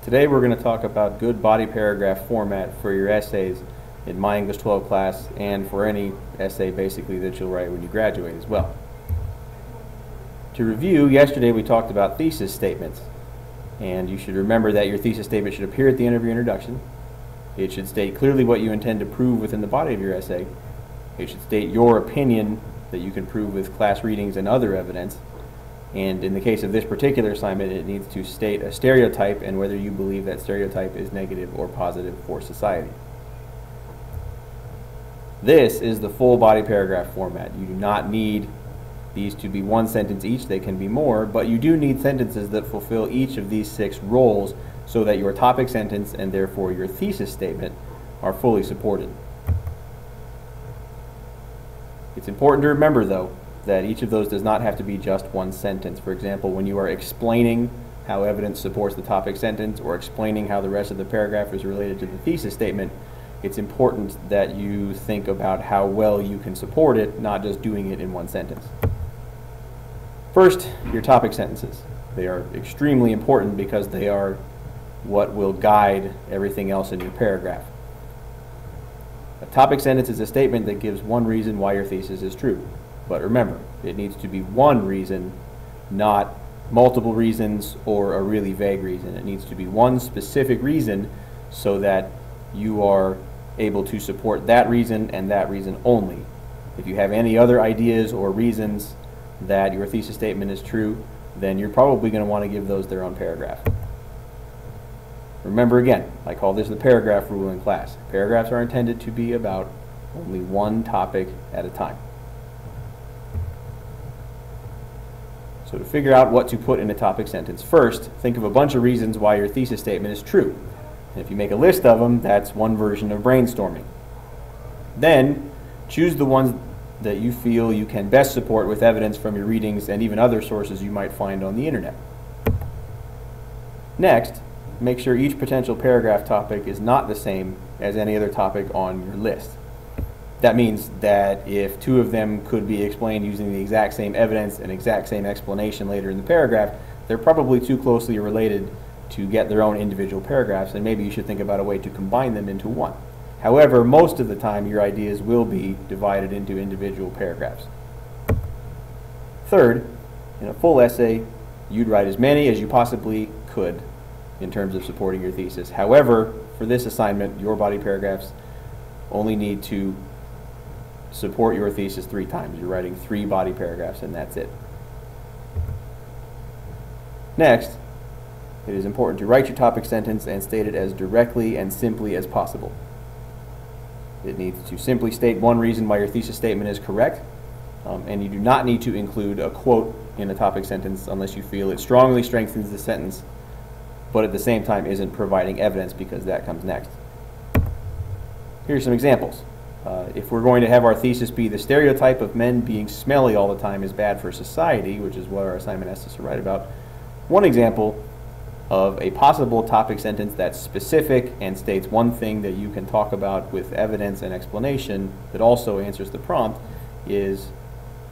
Today we're going to talk about good body paragraph format for your essays in My English 12 class and for any essay basically that you'll write when you graduate as well. To review, yesterday we talked about thesis statements, and you should remember that your thesis statement should appear at the end of your introduction. It should state clearly what you intend to prove within the body of your essay. It should state your opinion that you can prove with class readings and other evidence. And in the case of this particular assignment, it needs to state a stereotype and whether you believe that stereotype is negative or positive for society. This is the full body paragraph format. You do not need these to be one sentence each. They can be more, but you do need sentences that fulfill each of these 6 roles so that your topic sentence and therefore your thesis statement are fully supported. It's important to remember, though, that each of those does not have to be just one sentence. For example, when you are explaining how evidence supports the topic sentence or explaining how the rest of the paragraph is related to the thesis statement, it's important that you think about how well you can support it, not just doing it in one sentence. First, your topic sentences. They are extremely important because they are what will guide everything else in your paragraph. A topic sentence is a statement that gives one reason why your thesis is true. But remember, it needs to be one reason, not multiple reasons or a really vague reason. It needs to be one specific reason so that you are able to support that reason and that reason only. If you have any other ideas or reasons that your thesis statement is true, then you're probably going to want to give those their own paragraph. Remember again, I call this the paragraph rule in class. Paragraphs are intended to be about only one topic at a time. So to figure out what to put in a topic sentence, first, think of a bunch of reasons why your thesis statement is true. And if you make a list of them, that's one version of brainstorming. Then, choose the ones that you feel you can best support with evidence from your readings and even other sources you might find on the internet. Next, make sure each potential paragraph topic is not the same as any other topic on your list. That means that if 2 of them could be explained using the exact same evidence and exact same explanation later in the paragraph, they're probably too closely related to get their own individual paragraphs, and maybe you should think about a way to combine them into one. However, most of the time your ideas will be divided into individual paragraphs. Third, in a full essay, you'd write as many as you possibly could in terms of supporting your thesis. However, for this assignment, your body paragraphs only need to support your thesis 3 times. You're writing 3 body paragraphs and that's it. Next, it is important to write your topic sentence and state it as directly and simply as possible. It needs to simply state one reason why your thesis statement is correct, and you do not need to include a quote in a topic sentence unless you feel it strongly strengthens the sentence, but at the same time isn't providing evidence, because that comes next. Here's some examples. If we're going to have our thesis be the stereotype of men being smelly all the time is bad for society, which is what our assignment asks us to write about, one example of a possible topic sentence that's specific and states one thing that you can talk about with evidence and explanation that also answers the prompt is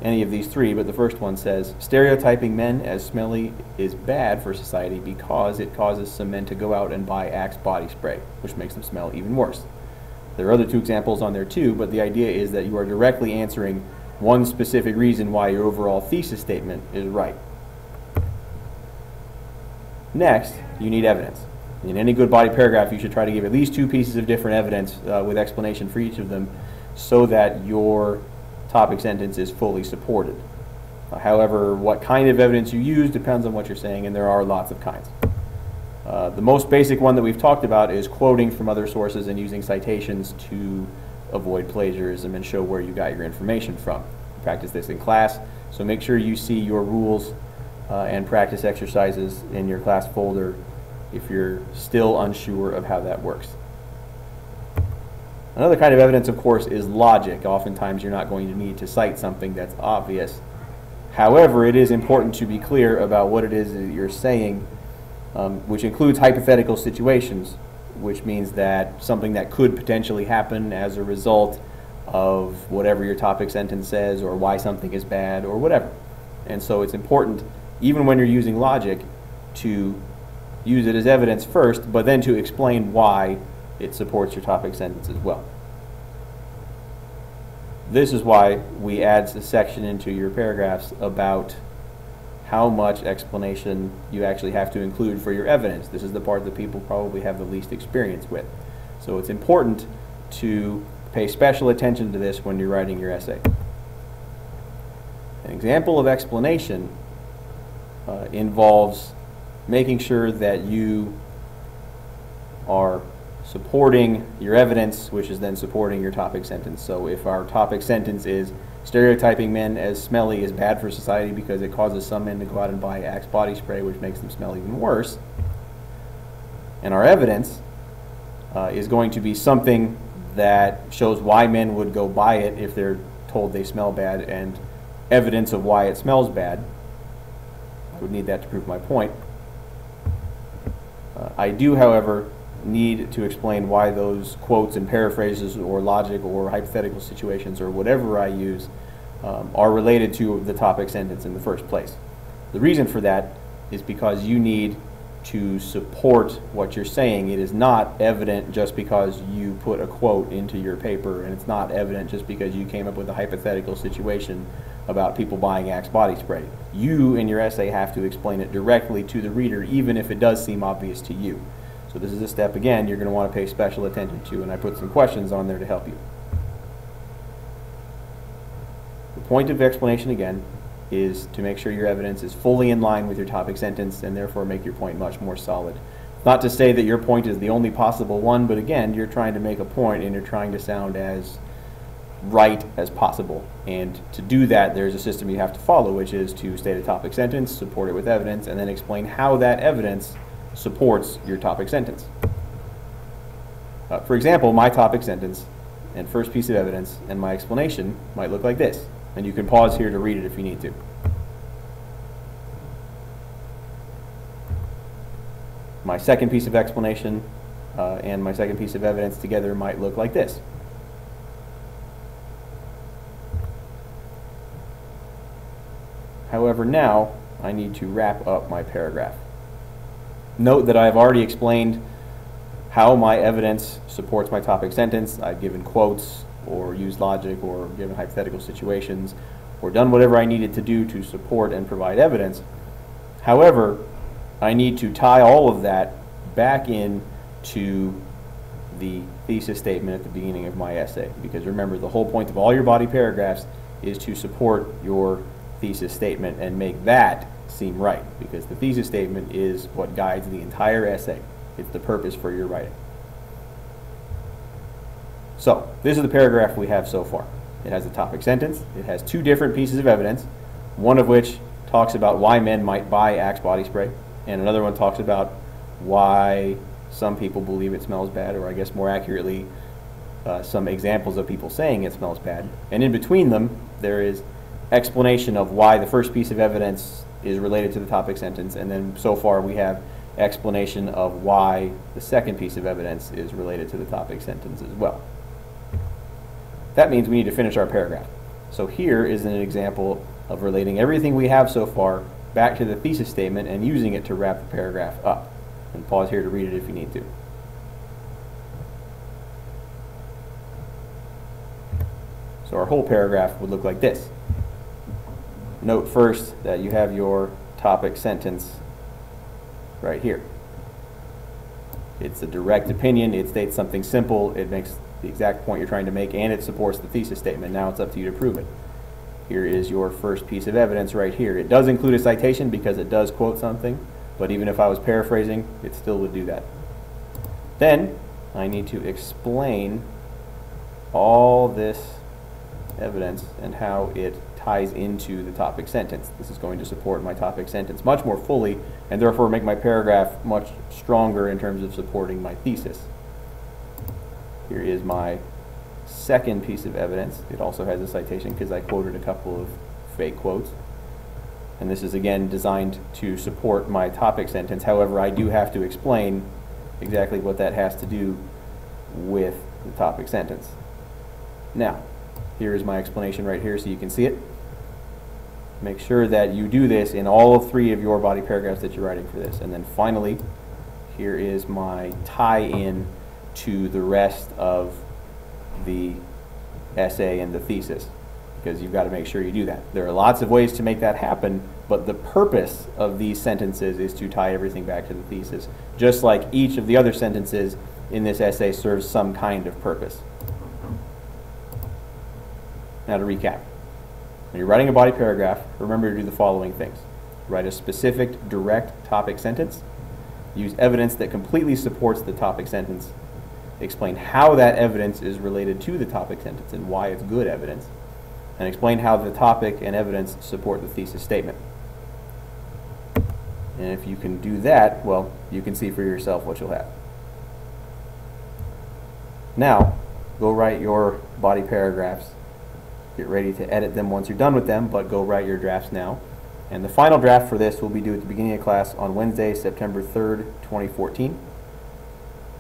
any of these 3, but the first one says, stereotyping men as smelly is bad for society because it causes some men to go out and buy Axe body spray, which makes them smell even worse. There are other 2 examples on there too, but the idea is that you are directly answering one specific reason why your overall thesis statement is right. Next, you need evidence. In any good body paragraph, you should try to give at least 2 pieces of different evidence with explanation for each of them so that your topic sentence is fully supported. However, what kind of evidence you use depends on what you're saying, and there are lots of kinds. The most basic one that we've talked about is quoting from other sources and using citations to avoid plagiarism and show where you got your information from. Practice this in class, so make sure you see your rules and practice exercises in your class folder if you're still unsure of how that works. Another kind of evidence, of course, is logic. Oftentimes you're not going to need to cite something that's obvious. However, it is important to be clear about what it is that you're saying, which includes hypothetical situations, which means that something that could potentially happen as a result of whatever your topic sentence says or why something is bad or whatever. And so it's important, even when you're using logic, to use it as evidence first, but then to explain why it supports your topic sentence as well. This is why we add a section into your paragraphs about how much explanation you actually have to include for your evidence. This is the part that people probably have the least experience with. So it's important to pay special attention to this when you're writing your essay. An example of explanation involves making sure that you are supporting your evidence, which is then supporting your topic sentence. So if our topic sentence is stereotyping men as smelly is bad for society because it causes some men to go out and buy Axe body spray, which makes them smell even worse, and our evidence is going to be something that shows why men would go buy it if they're told they smell bad, and evidence of why it smells bad. I would need that to prove my point. I do, however, need to explain why those quotes and paraphrases or logic or hypothetical situations or whatever I use are related to the topic sentence in the first place. The reason for that is because you need to support what you're saying. It is not evident just because you put a quote into your paper, and it's not evident just because you came up with a hypothetical situation about people buying Axe body spray. You in your essay have to explain it directly to the reader, even if it does seem obvious to you. So this is a step, again, you're going to want to pay special attention to, and I put some questions on there to help you. The point of explanation, again, is to make sure your evidence is fully in line with your topic sentence and therefore make your point much more solid. Not to say that your point is the only possible one, but again, you're trying to make a point and you're trying to sound as right as possible. And to do that, there's a system you have to follow, which is to state a topic sentence, support it with evidence, and then explain how that evidence supports your topic sentence. For example, my topic sentence and first piece of evidence and my explanation might look like this. And you can pause here to read it if you need to. My second piece of explanation and my second piece of evidence together might look like this. However, now I need to wrap up my paragraph. Note that I have already explained how my evidence supports my topic sentence. I've given quotes or used logic or given hypothetical situations or done whatever I needed to do to support and provide evidence. However, I need to tie all of that back into the thesis statement at the beginning of my essay, because remember, the whole point of all your body paragraphs is to support your thesis statement and make that seem right, because the thesis statement is what guides the entire essay. It's the purpose for your writing. So, this is the paragraph we have so far. It has a topic sentence. It has two different pieces of evidence, one of which talks about why men might buy Axe body spray, and another one talks about why some people believe it smells bad, or I guess more accurately, some examples of people saying it smells bad. And in between them, there is explanation of why the first piece of evidence is related to the topic sentence, and then so far we have explanation of why the second piece of evidence is related to the topic sentence as well. That means we need to finish our paragraph. So here is an example of relating everything we have so far back to the thesis statement and using it to wrap the paragraph up. And pause here to read it if you need to. So our whole paragraph would look like this. Note first that you have your topic sentence right here. It's a direct opinion. It states something simple. It makes the exact point you're trying to make, and it supports the thesis statement. Now it's up to you to prove it. Here is your first piece of evidence right here. It does include a citation because it does quote something, but even if I was paraphrasing, it still would do that. Then I need to explain all this evidence and how it ties into the topic sentence. This is going to support my topic sentence much more fully, and therefore make my paragraph much stronger in terms of supporting my thesis. Here is my second piece of evidence. It also has a citation because I quoted a couple of fake quotes. And this is again designed to support my topic sentence. However, I do have to explain exactly what that has to do with the topic sentence. Now, here is my explanation right here so you can see it. Make sure that you do this in all three of your body paragraphs that you're writing for this. And then finally, here is my tie-in to the rest of the essay and the thesis, because you've got to make sure you do that. There are lots of ways to make that happen, but the purpose of these sentences is to tie everything back to the thesis, just like each of the other sentences in this essay serves some kind of purpose. Now to recap. When you're writing a body paragraph, remember to do the following things. Write a specific, direct topic sentence. Use evidence that completely supports the topic sentence. Explain how that evidence is related to the topic sentence and why it's good evidence. And explain how the topic and evidence support the thesis statement. And if you can do that, well, you can see for yourself what you'll have. Now, go write your body paragraphs. Get ready to edit them once you're done with them, but go write your drafts now. And the final draft for this will be due at the beginning of class on Wednesday, September 3rd, 2014,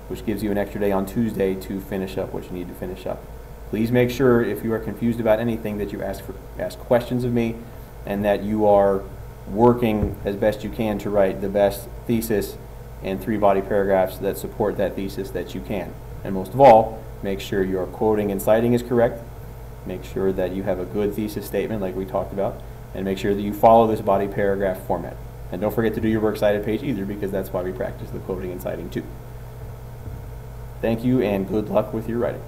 which gives you an extra day on Tuesday to finish up what you need to finish up. Please make sure, if you are confused about anything, that you ask questions of me, and that you are working as best you can to write the best thesis and 3 body paragraphs that support that thesis that you can. And most of all, make sure your quoting and citing is correct. Make sure that you have a good thesis statement like we talked about, and make sure that you follow this body paragraph format. And don't forget to do your works cited page either, because that's why we practice the quoting and citing too. Thank you, and good luck with your writing.